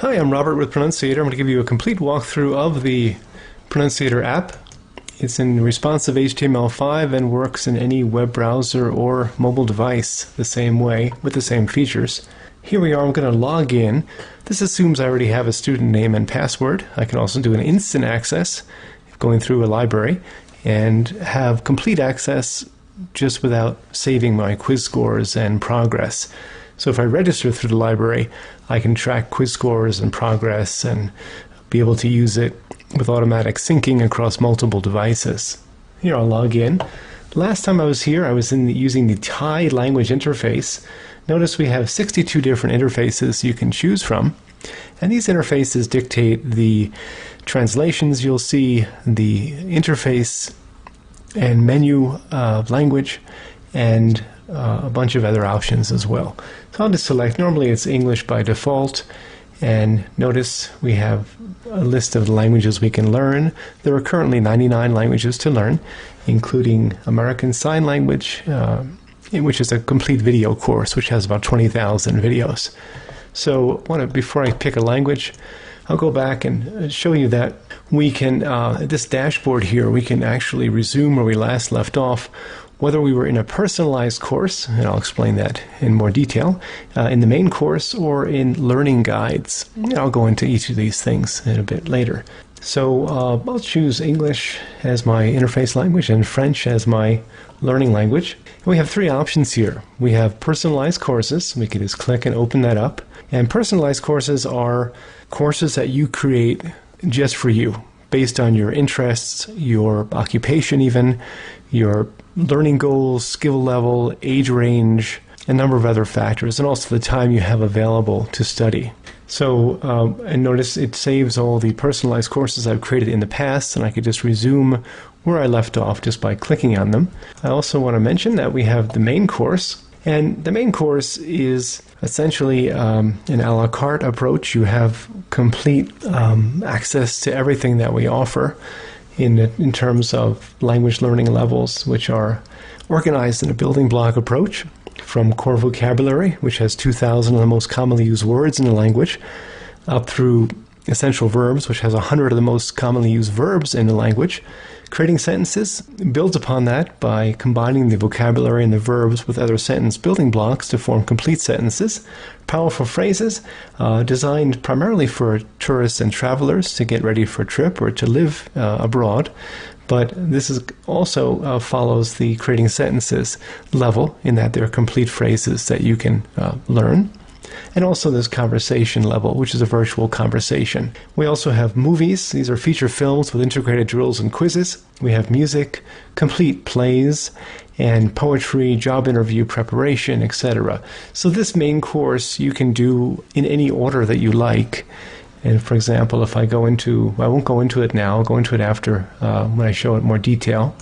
Hi, I'm Robert with Pronunciator. I'm going to give you a complete walkthrough of the Pronunciator app. It's in responsive HTML5 and works in any web browser or mobile device the same way with the same features. Here we are. I'm going to log in. This assumes I already have a student name and password. I can also do an instant access going through a library and have complete access just without saving my quiz scores and progress. So if I register through the library, I can track quiz scores and progress and be able to use it with automatic syncing across multiple devices. Here I'll log in. Last time I was here, I was using the Thai language interface. Notice we have 62 different interfaces you can choose from. And these interfaces dictate the translations you'll see, the interface and menu language, and a bunch of other options as well. So I'll just select, normally it's English by default, and notice we have a list of the languages we can learn. There are currently 99 languages to learn, including American Sign Language, which is a complete video course, which has about 20,000 videos. So before I pick a language, I'll go back and show you that we can, this dashboard here, we can actually resume where we last left off, whether we were in a personalized course, and I'll explain that in more detail, in the main course or in learning guides. I'll go into each of these things in a bit later. So I'll choose English as my interface language and French as my learning language. And we have three options here. We have personalized courses. We can just click and open that up. And personalized courses are courses that you create just for you, based on your interests, your occupation even, your learning goals, skill level, age range, a number of other factors, and also the time you have available to study. So, and notice it saves all the personalized courses I've created in the past, and I could just resume where I left off just by clicking on them. I also want to mention that we have the main course, and the main course is essentially an a la carte approach. You have complete access to everything that we offer in terms of language learning levels, which are organized in a building block approach, from core vocabulary, which has 2,000 of the most commonly used words in the language, up through essential verbs, which has 100 of the most commonly used verbs in the language. Creating sentences builds upon that by combining the vocabulary and the verbs with other sentence building blocks to form complete sentences. Powerful phrases designed primarily for tourists and travelers to get ready for a trip or to live abroad. But this is also follows the creating sentences level in that they're complete phrases that you can learn. And also this conversation level, which is a virtual conversation. We also have movies. These are feature films with integrated drills and quizzes. We have music, complete plays, and poetry, job interview preparation, etc. So this main course you can do in any order that you like. And for example, if I go into, I won't go into it now, I'll go into it after when I show it in more detail.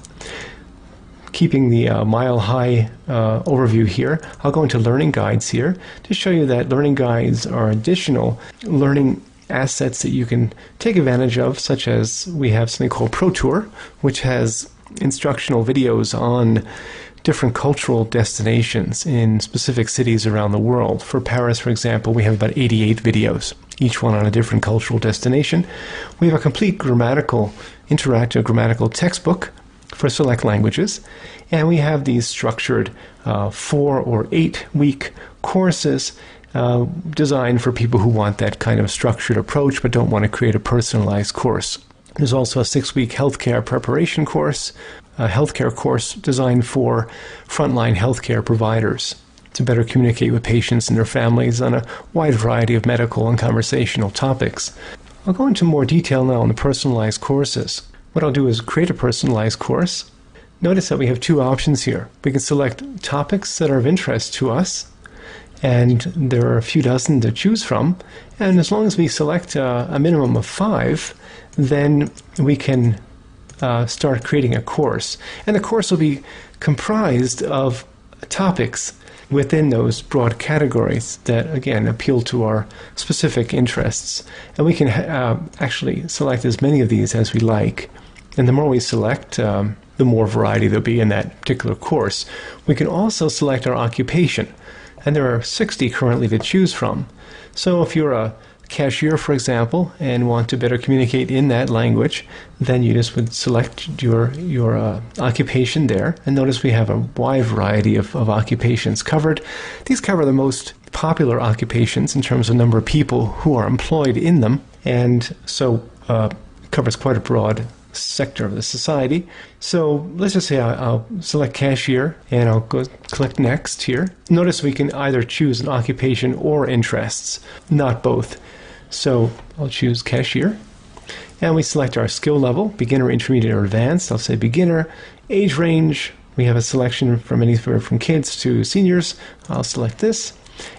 Keeping the Mile High overview here, I'll go into learning guides here to show you that learning guides are additional learning assets that you can take advantage of, such as we have something called Pro Tour, which has instructional videos on different cultural destinations in specific cities around the world. For Paris, for example, we have about 88 videos, each one on a different cultural destination. We have a complete interactive grammatical textbook for select languages, and we have these structured 4 or 8 week courses designed for people who want that kind of structured approach but don't want to create a personalized course. There's also a 6-week healthcare preparation course, a healthcare course designed for frontline healthcare providers to better communicate with patients and their families on a wide variety of medical and conversational topics. I'll go into more detail now on the personalized courses. What I'll do is create a personalized course. Notice that we have two options here. We can select topics that are of interest to us, and there are a few dozen to choose from. And as long as we select a minimum of 5, then we can start creating a course. And the course will be comprised of topics within those broad categories that, again, appeal to our specific interests. And we can actually select as many of these as we like. And the more we select, the more variety there'll be in that particular course. We can also select our occupation, and there are 60 currently to choose from. So if you're a cashier, for example, and want to better communicate in that language, then you just would select your occupation there. And notice we have a wide variety of occupations covered. These cover the most popular occupations in terms of number of people who are employed in them, and so covers quite a broad sector of the society. So let's just say I'll select cashier and I'll go click next here. Notice we can either choose an occupation or interests, not both. So I'll choose cashier and we select our skill level, beginner, intermediate, or advanced. I'll say beginner. Age range, we have a selection from anywhere from kids to seniors. I'll select this.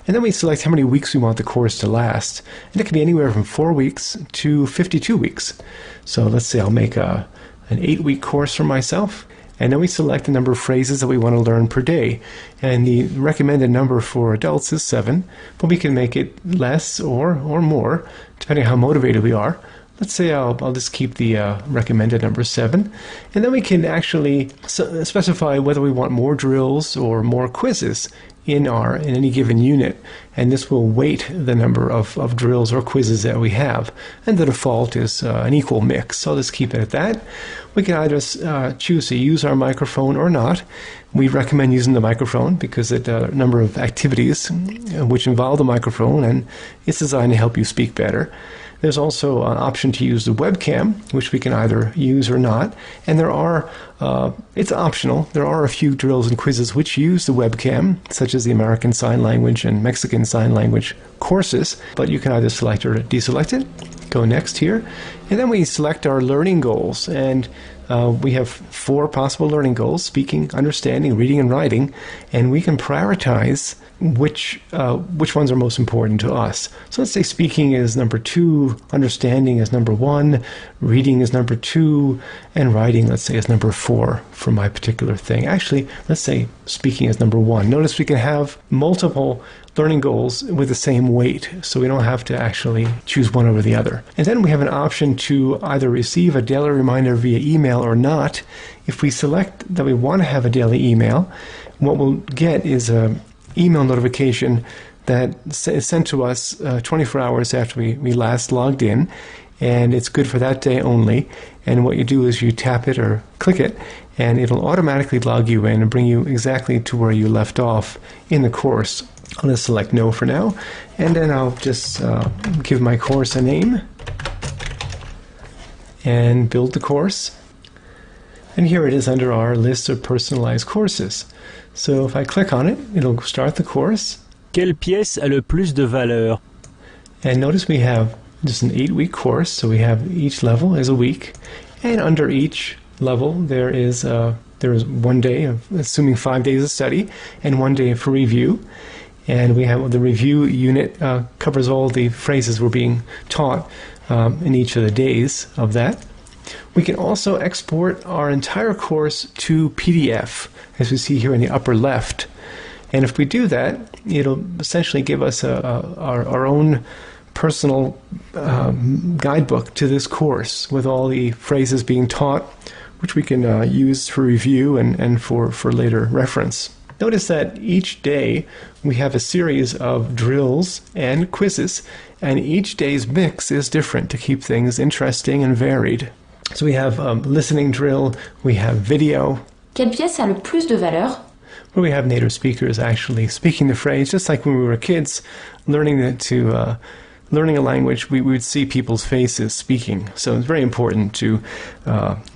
And then we select how many weeks we want the course to last. And it can be anywhere from 4 weeks to 52 weeks. So let's say I'll make an 8-week course for myself. And then we select the number of phrases that we want to learn per day. And the recommended number for adults is 7, but we can make it less or more, depending on how motivated we are. Let's say I'll just keep the recommended number 7. And then we can actually specify whether we want more drills or more quizzes in any given unit, and this will weight the number of drills or quizzes that we have, and the default is an equal mix, so I'll just keep it at that. We can either choose to use our microphone or not. We recommend using the microphone because it a number of activities which involve the microphone, and it's designed to help you speak better. There's also an option to use the webcam, which we can either use or not. And it's optional. There are a few drills and quizzes which use the webcam, such as the American Sign Language and Mexican Sign Language courses. But you can either select or deselect it. Go next here. And then we select our learning goals. And we have 4 possible learning goals: speaking, understanding, reading, and writing. And we can prioritize which ones are most important to us. So let's say speaking is number 2, understanding is number 1, reading is number 2, and writing, let's say, is number 4 for my particular thing. Actually, let's say speaking is number 1. Notice we can have multiple learning goals with the same weight, so we don't have to actually choose one over the other. And then we have an option to either receive a daily reminder via email or not. If we select that we want to have a daily email, what we'll get is a email notification that is sent to us 24 hours after we last logged in, and it's good for that day only. And what you do is you tap it or click it, and it'll automatically log you in and bring you exactly to where you left off in the course. I'll just select no for now, and then I'll just give my course a name and build the course. And here it is under our list of personalized courses. So if I click on it, it'll start the course. Quelle pièce a le plus de valeur? And notice we have just an 8-week course, so we have each level is a week. And under each level there is 1 day of, assuming 5 days of study, and 1 day for review. And we have the review unit covers all the phrases we're being taught in each of the days of that. We can also export our entire course to PDF, as we see here in the upper left. And if we do that, it'll essentially give us our own personal guidebook to this course with all the phrases being taught, which we can use for review and for later reference. Notice that each day we have a series of drills and quizzes, and each day's mix is different to keep things interesting and varied. So we have listening drill, we have video. Quelle pièce a le plus de valeur? Where we have native speakers actually speaking the phrase, just like when we were kids, learning a language, we would see people's faces speaking. So it's very important to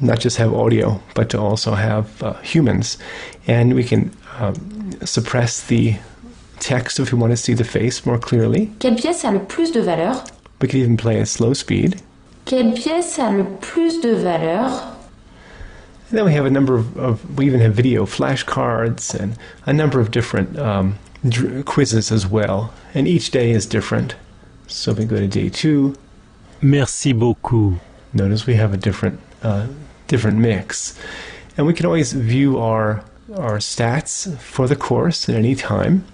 not just have audio, but to also have humans. And we can suppress the text if we want to see the face more clearly. Quelle pièce a le plus de valeur? We can even play at slow speed. Quelle pièce a le plus de valeur? And then we have a number we even have video flashcards and a number of different quizzes as well. And each day is different. So if we go to day 2. Merci beaucoup. Notice we have a different mix. And we can always view our stats for the course at any time.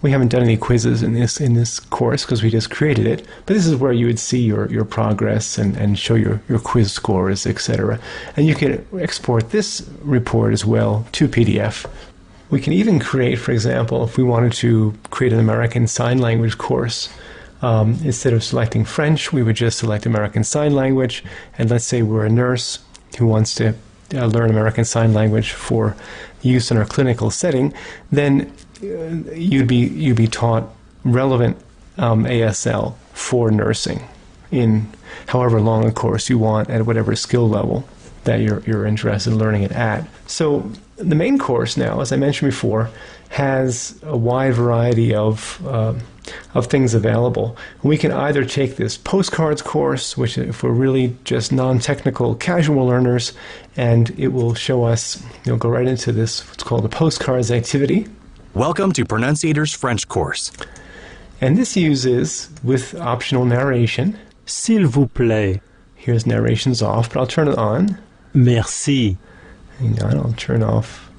We haven't done any quizzes in this course because we just created it, but this is where you would see your progress and show your quiz scores, etc. And you can export this report as well to PDF. We can even create, for example, if we wanted to create an American Sign Language course, Instead of selecting French, we would just select American Sign Language. And let's say we're a nurse who wants to learn American Sign Language for use in our clinical setting, then you'd be taught relevant ASL for nursing in however long a course you want at whatever skill level that you're interested in learning it at. So the main course now, as I mentioned before, has a wide variety of things available. We can either take this postcards course, which if we're really just non-technical casual learners, and it will show us, you'll go right into this, what's called a postcards activity. Welcome to Pronunciator's French course. And this uses, with optional narration. S'il vous plaît. Here's narrations off, but I'll turn it on. Merci. Hang on, I'll turn off.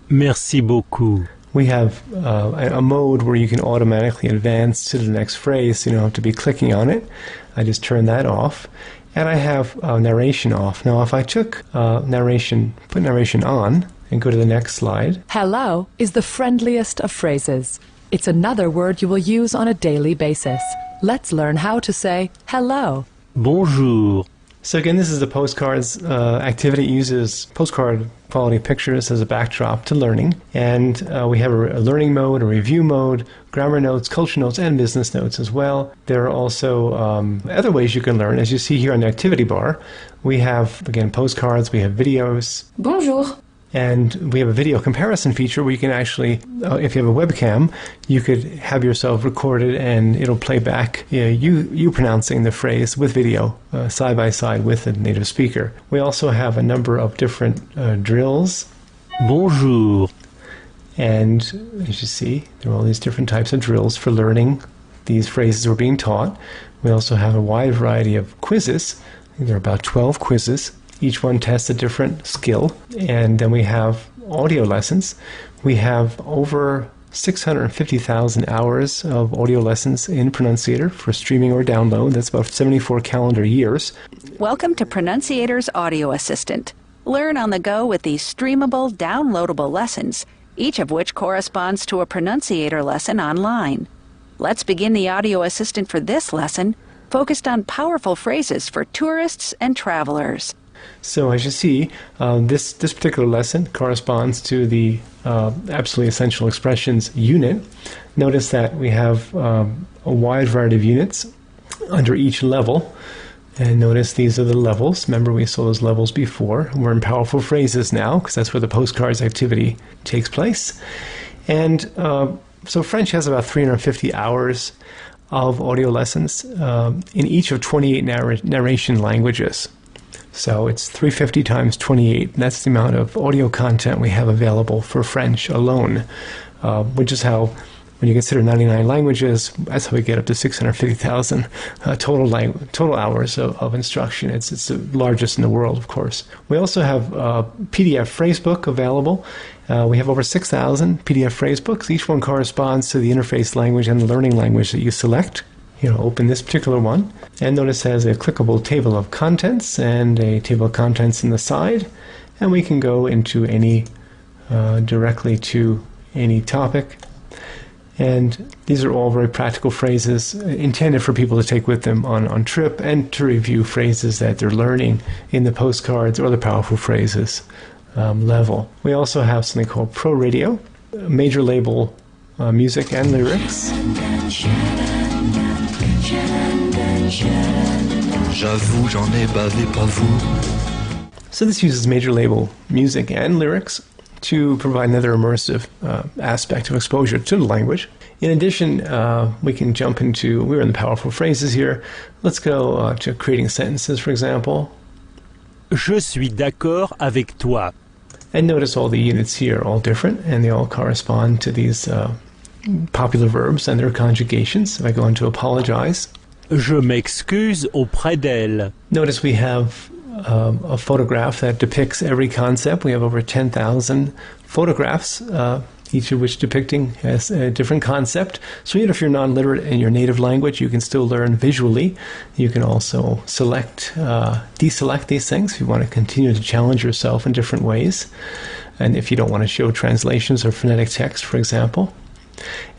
Merci beaucoup. We have a mode where you can automatically advance to the next phrase, so you don't have to be clicking on it. I just turn that off. And I have narration off. Now, if I took put narration on, and go to the next slide. Hello is the friendliest of phrases. It's another word you will use on a daily basis. Let's learn how to say hello. Bonjour. So again, this is the postcards activity. It uses postcard quality pictures as a backdrop to learning. And we have a learning mode, a review mode, grammar notes, culture notes, and business notes as well. There are also other ways you can learn. As you see here on the activity bar, we have, again, postcards, we have videos. Bonjour. And we have a video comparison feature where you can actually, if you have a webcam, you could have yourself recorded and it'll play back you pronouncing the phrase with video side by side with the native speaker. We also have a number of different drills. Bonjour. And as you see, there are all these different types of drills for learning these phrases we're being taught. We also have a wide variety of quizzes. I think there are about 12 quizzes. Each one tests a different skill. And then we have audio lessons. We have over 650,000 hours of audio lessons in Pronunciator for streaming or download. That's about 74 calendar years. Welcome to Pronunciator's Audio Assistant. Learn on the go with these streamable, downloadable lessons, each of which corresponds to a Pronunciator lesson online. Let's begin the Audio Assistant for this lesson, focused on powerful phrases for tourists and travelers. So as you see, this particular lesson corresponds to the Absolutely Essential Expressions unit. Notice that we have a wide variety of units under each level. And notice these are the levels. Remember, we saw those levels before. We're in powerful phrases now, because that's where the postcards activity takes place. And so French has about 350 hours of audio lessons in each of 28 narration languages. So it's 350 times 28. That's the amount of audio content we have available for French alone, which is how, when you consider 99 languages, that's how we get up to 650,000 total hours of instruction. It's the largest in the world, of course. We also have PDF phrasebook available. We have over 6,000 PDF phrasebooks. Each one corresponds to the interface language and the learning language that you select. Open this particular one, and notice it has a clickable table of contents and a table of contents in the side, and we can go into any directly to any topic. And these are all very practical phrases intended for people to take with them on trip and to review phrases that they're learning in the postcards or the powerful phrases level. We also have something called Pro Radio, major label music and lyrics. J'avoue, j'en ai bavé, pas vous. So this uses major label music and lyrics to provide another immersive aspect of exposure to the language. In addition, we can jump into, we're in the powerful phrases here. Let's go to creating sentences, for example. Je suis d'accord avec toi. And notice all the units here are all different, and they all correspond to these popular verbs and their conjugations. If I go into apologize. Je m'excuse auprès d'elle. Notice we have a photograph that depicts every concept. We have over 10,000 photographs, each of which depicting a different concept. So even if you're non-literate in your native language, you can still learn visually. You can also select, deselect these things if you want to continue to challenge yourself in different ways. And if you don't want to show translations or phonetic text, for example.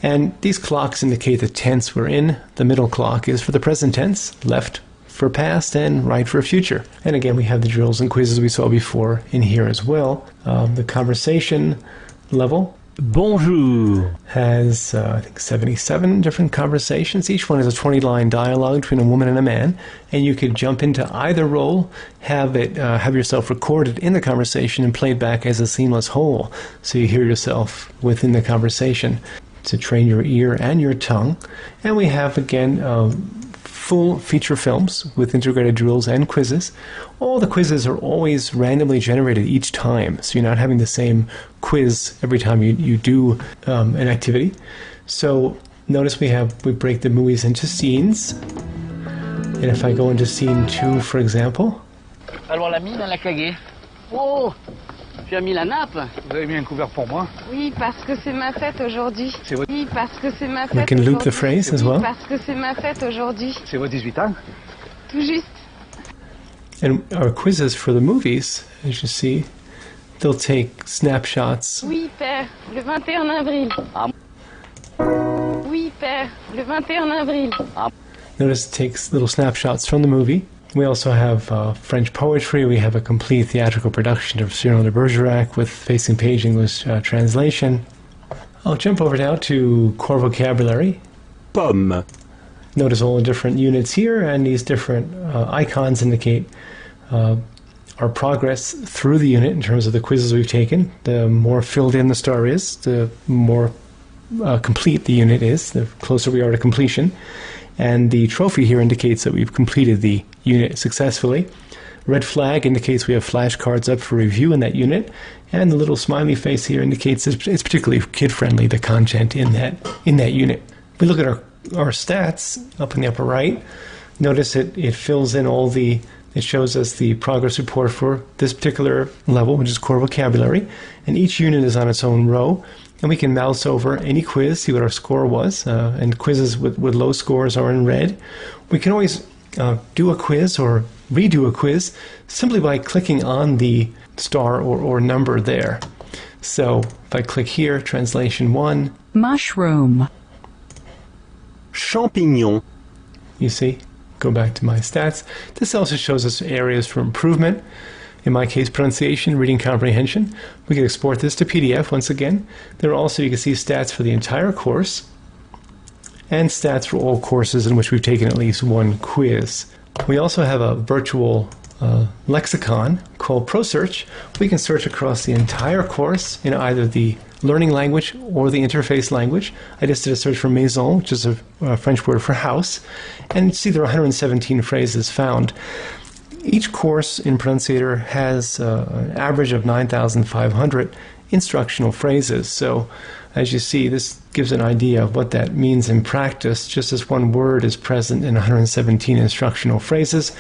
And these clocks indicate the tense we're in. The middle clock is for the present tense, left for past, and right for future. And again, we have the drills and quizzes we saw before in here as well. The conversation level Bonjour. has, I think, 77 different conversations. Each one is a 20-line dialogue between a woman and a man, and you could jump into either role, have yourself recorded in the conversation and played back as a seamless whole, so you hear yourself within the conversation to train your ear and your tongue. And we have, again, full feature films with integrated drills and quizzes. All the quizzes are always randomly generated each time, so you're not having the same quiz every time you do an activity. So notice we break the movies into scenes, and if I go into scene 2, for example. Alors la mine, elle a clagué. Oh, tu as mis la nappe. Vous avez mis un couvert pour moi. Oui, parce que c'est ma fête aujourd'hui. Oui, parce que c'est ma fête. We can loop the phrase as well. Oui, parce que c'est ma fête aujourd'hui. C'est vos 18 ans. Tout juste. And our quizzes for the movies, as you see, they'll take snapshots. Oui, père, le 21 avril. Ah. Oui, père, le 21 avril. Ah. Notice it takes little snapshots from the movie. We also have French poetry. We have a complete theatrical production of Cyrano de Bergerac with facing page English translation. I'll jump over now to core vocabulary. Pomme. Notice all the different units here, and these different icons indicate our progress through the unit in terms of the quizzes we've taken. The more filled in the star is, the more complete the unit is, the closer we are to completion. And the trophy here indicates that we've completed the unit successfully. Red flag indicates we have flashcards up for review in that unit, and the little smiley face here indicates it's particularly kid-friendly, the content in that unit. We look at our stats up in the upper right. Notice it fills in it shows us the progress report for this particular level, which is core vocabulary, and each unit is on its own row. And we can mouse over any quiz, see what our score was, and quizzes with low scores are in red. We can always do a quiz or redo a quiz simply by clicking on the star or number there. So if I click here, translation 1. Mushroom. Champignon. You see, go back to my stats. This also shows us areas for improvement. In my case, pronunciation, reading comprehension. We can export this to PDF once again. There are also, you can see stats for the entire course and stats for all courses in which we've taken at least one quiz. We also have a virtual lexicon called ProSearch. We can search across the entire course in either the learning language or the interface language. I just did a search for maison, which is a French word for house, and see there are 117 phrases found. Each course in Pronunciator has an average of 9,500 instructional phrases. So as you see, this gives an idea of what that means in practice. Just as one word is present in 117 instructional phrases,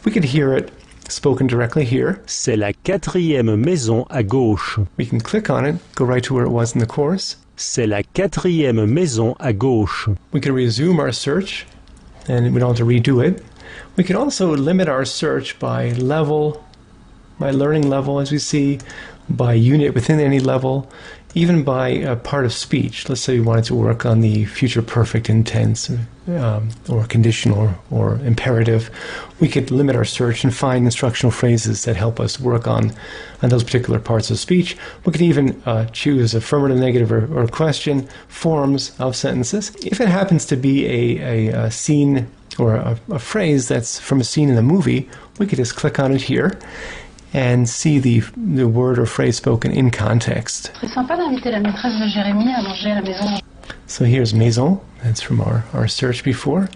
we could hear it spoken directly here. C'est la quatrième maison à gauche. We can click on it, go right to where it was in the course. C'est la quatrième maison à gauche. We can resume our search, and we don't have to redo it. We can also limit our search by level, by learning level, as we see, by unit within any level, even by a part of speech. Let's say we wanted to work on the future perfect intense or conditional or imperative. We could limit our search and find instructional phrases that help us work on those particular parts of speech. We could even choose affirmative, negative, or question forms of sentences. If it happens to be a scene or a phrase that's from a scene in a movie, we could just click on it here and see the word or phrase spoken in context. Très sympa d'inviter la maîtresse de Jérémy à manger à la maison. So here's maison. That's from our search before.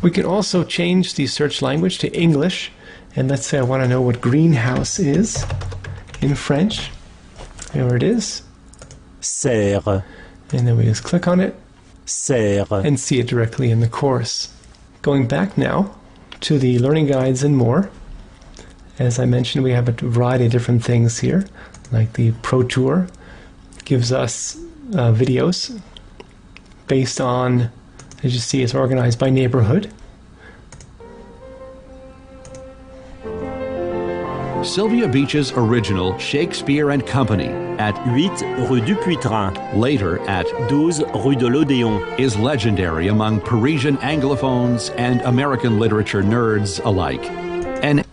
We can also change the search language to English. And let's say I want to know what greenhouse is in French. There it is. Serre. And then we just click on it. Serre. And see it directly in the course. Going back now to the learning guides and more. As I mentioned, we have a variety of different things here, like the Pro Tour gives us videos based on, as you see, it's organized by neighborhood. Sylvia Beach's original Shakespeare and Company at 8 rue du Puitrin, later at 12 rue de l'Odéon, is legendary among Parisian Anglophones and American literature nerds alike. And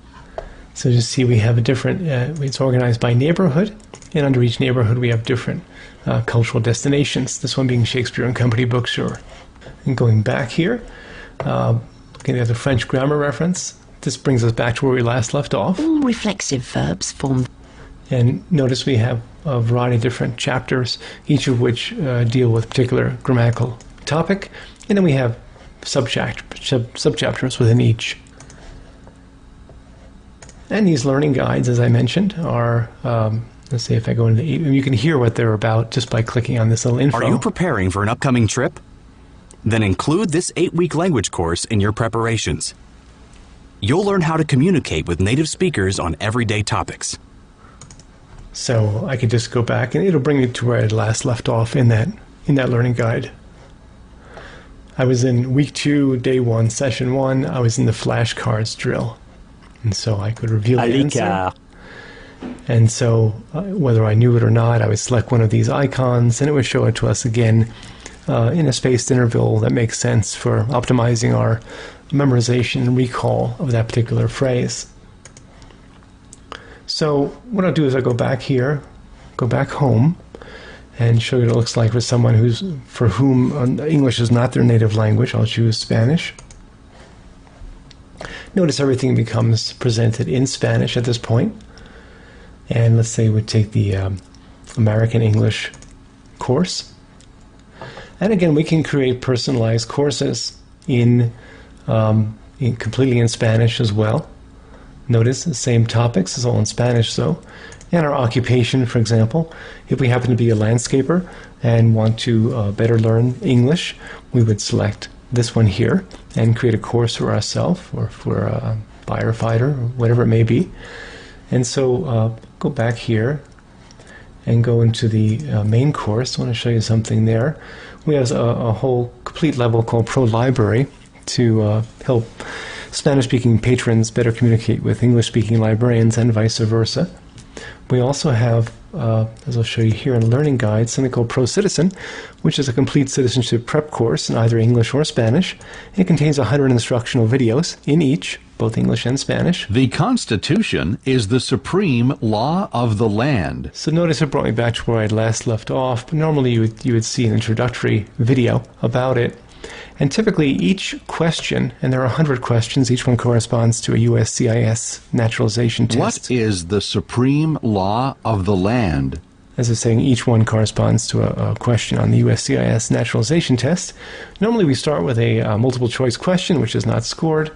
so just see we have a different, it's organized by neighborhood, and under each neighborhood we have different cultural destinations, this one being Shakespeare and Company bookstore. And going back here, looking at the French grammar reference, this brings us back to where we last left off. All reflexive verbs form. And notice we have a variety of different chapters, each of which deal with a particular grammatical topic, and then we have subchapters within each. And these learning guides, as I mentioned, are, let's see if I go into you can hear what they're about just by clicking on this little info. are you preparing for an upcoming trip? Then include this 8-week language course in your preparations. You'll learn how to communicate with native speakers on everyday topics. So I could just go back and it'll bring me to where I last left off in that learning guide. I was in week 2, day 1, session 1. I was in the flashcards drill. And so I could reveal the answer. And so whether I knew it or not, I would select one of these icons and it would show it to us again in a spaced interval that makes sense for optimizing our memorization and recall of that particular phrase. So what I'll do is I'll go back here, go back home, and show you what it looks like for someone for whom English is not their native language. I'll choose Spanish. Notice everything becomes presented in Spanish at this point. And let's say we take the American English course. And again, we can create personalized courses completely in Spanish as well. Notice the same topics, it's all in Spanish though. And our occupation, for example, if we happen to be a landscaper and want to better learn English, we would select this one here and create a course for ourselves or for a firefighter or whatever it may be. And so go back here and go into the main course. I want to show you something there. We have a whole complete level called Pro Library to help Spanish-speaking patrons better communicate with English-speaking librarians and vice versa. We also have, as I'll show you here in the learning guide, something called Pro Citizen, which is a complete citizenship prep course in either English or Spanish. It contains 100 instructional videos in each, both English and Spanish. The Constitution is the supreme law of the land. So notice it brought me back to where I'd last left off, but normally you would see an introductory video about it. And typically each question, and there are 100 questions, each one corresponds to a USCIS naturalization test. What is the supreme law of the land? As I was saying, each one corresponds to a question on the USCIS naturalization test. Normally we start with a multiple choice question, which is not scored,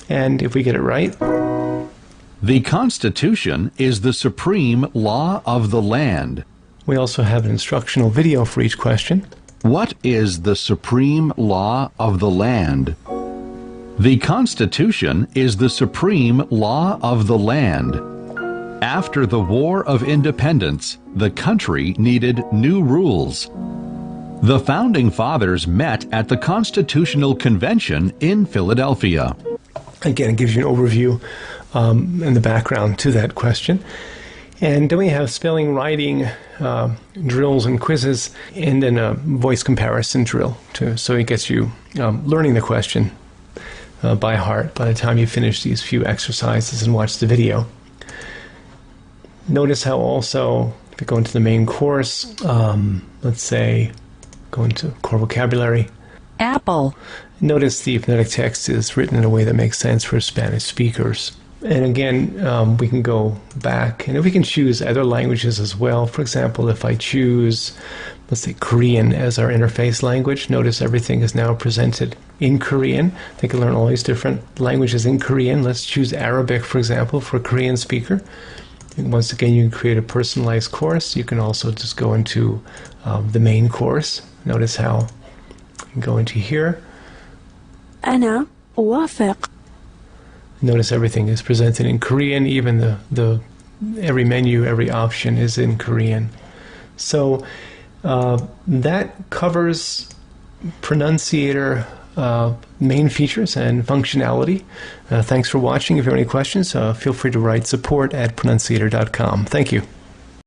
and if we get it right... The Constitution is the supreme law of the land. We also have an instructional video for each question. What is the supreme law of the land? The Constitution is the supreme law of the land. After the War of Independence, the country needed new rules. The Founding Fathers met at the Constitutional Convention in Philadelphia. Again, it gives you an overview and the background to that question. And then we have spelling, writing, drills and quizzes, and then a voice comparison drill, too. So it gets you learning the question by heart by the time you finish these few exercises and watch the video. Notice how also, if you go into the main course, let's say, go into core vocabulary. Apple. Notice the phonetic text is written in a way that makes sense for Spanish speakers. And again, we can go back, and if we can choose other languages as well. For example, if I choose, let's say, Korean as our interface language, notice everything is now presented in Korean. They can learn all these different languages in Korean. Let's choose Arabic, for example, for a Korean speaker. And once again, you can create a personalized course. You can also just go into the main course. Notice how you can go into here. أنا أوافق. Notice everything is presented in Korean. Even every menu, every option is in Korean. So that covers Pronunciator main features and functionality. Thanks for watching. If you have any questions, feel free to write support@pronunciator.com. Thank you.